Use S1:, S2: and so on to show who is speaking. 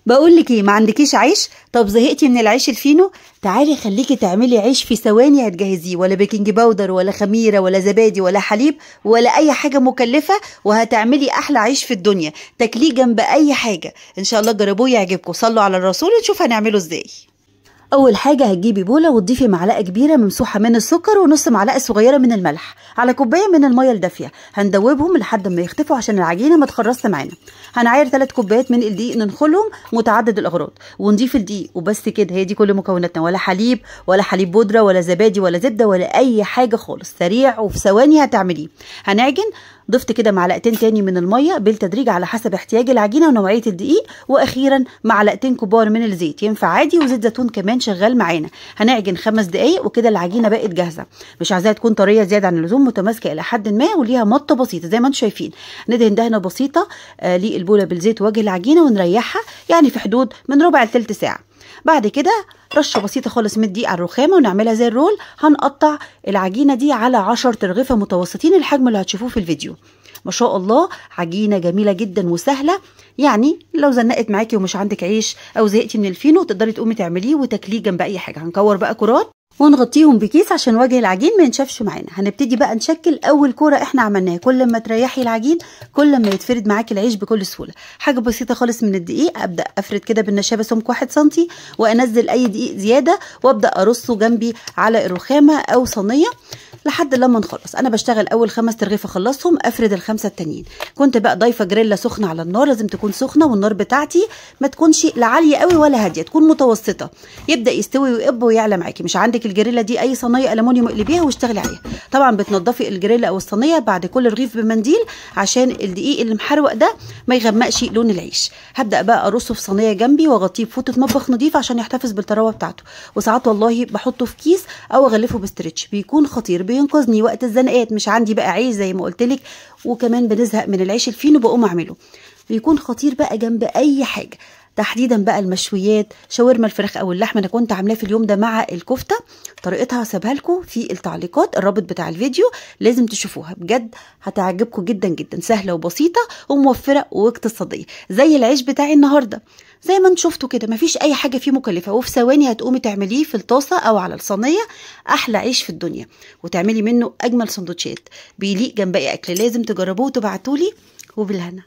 S1: بقول لك ايه، ما عندكيش عيش؟ طب زهقتي من العيش الفينو؟ تعالي خليكي تعملي عيش في ثواني هتجهزيه، ولا بيكنج باودر ولا خميره ولا زبادي ولا حليب ولا اي حاجه مكلفه، وهتعملي احلى عيش في الدنيا تاكليه جنب اي حاجه. ان شاء الله جربوه يعجبكم. صلوا على الرسول نشوف هنعمله ازاي. اول حاجه هتجيبي بوله وتضيفي معلقه كبيره ممسوحه من السكر ونص معلقه صغيره من الملح على كوبايه من الميه الدافيه. هندوبهم لحد ما يختفوا عشان العجينه ما تخرصش معانا. هنعاير 3 كوبايات من الدقيق ننخلهم متعدد الاغراض ونضيف الدقيق وبس كده. هي دي كل مكوناتنا، ولا حليب ولا حليب بودره ولا زبادي ولا زبده ولا اي حاجه خالص. سريع وفي ثواني هتعمليه. هنعجن. ضفت كده معلقتين تاني من الميه بالتدريج على حسب احتياج العجينه ونوعيه الدقيق، واخيرا معلقتين كبار من الزيت، ينفع عادي وزيت زيتون كمان شغال معانا. هنعجن 5 دقايق وكده العجينه بقت جاهزه. مش عايزاها تكون طريه زياده عن اللزوم، متماسكه الى حد ما وليها مطه بسيطه زي ما انتم شايفين. ندهن دهنه بسيطه للبوله بالزيت وجه العجينه ونريحها يعني في حدود من ربع لتلت ساعه. بعد كده رشه بسيطه خالص من الدقيق على الرخامه ونعملها زي الرول. هنقطع العجينه دي على 10 ترغيفه متوسطين الحجم اللي هتشوفوه في الفيديو. ما شاء الله عجينه جميله جدا وسهله، يعني لو زنقت معاكي ومش عندك عيش او زهقتي من الفينو تقدري تقومي تعمليه وتاكليه جنب اي حاجه. هنكور بقى كرات ونغطيهم بكيس عشان وجه العجين ما ينشفش معانا. هنبتدي بقى نشكل اول كوره احنا عملناها. كل ما تريحي العجين كل ما يتفرد معاكي العيش بكل سهوله. حاجه بسيطه خالص من الدقيق، ابدا افرد كده بالنشابه سمك 1 سم وانزل اي دقيق زياده وابدا ارصه جنبي على الرخامه او صينيه لحد لما نخلص. انا بشتغل اول 5 ترغيف اخلصهم، افرد ال5 التانيين. كنت بقى ضايفه جريلا سخنه على النار، لازم تكون سخنه والنار بتاعتي ما تكونش لا عاليه قوي ولا هاديه، تكون متوسطه. يبدا يستوي ويقب ويعلى معاكي. مش عندك الجريلا دي اي صينيه الومنيوم اقلبيها واشتغلي عليها. طبعا بتنضفي الجريلا او الصينيه بعد كل رغيف بمنديل عشان الدقيق اللي محروق ده ما يغمقش لون العيش. هبدا بقى ارصه في صينيه جنبي واغطيه بفوطه مطبخ نظيف عشان يحتفظ بالطراوه بتاعته. وساعات والله بحطه في كيس او اغلفه بستريتش، بيكون خطير بينقذني وقت الزنقات. مش عندي بقى عيش زي ما قلت لك وكمان بنزهق من العيش الفينو بقوم اعمله. بيكون خطير بقى جنب اي حاجه، تحديدا بقى المشويات، شاورما الفراخ او اللحمه. انا كنت عاملاه في اليوم ده مع الكفته، طريقتها هسيبها لكم في التعليقات، الرابط بتاع الفيديو لازم تشوفوها بجد هتعجبكم جدا جدا. سهله وبسيطه وموفره واقتصاديه زي العيش بتاعي النهارده. زي ما انتم شفتوا كده مفيش اي حاجه فيه مكلفه، وفي ثواني هتقومي تعمليه في الطاسه او على الصينيه. احلى عيش في الدنيا وتعملي منه اجمل سندوتشات بيليق جنب اي اكل. لازم تجربوه وتبعتولي وبالهنا.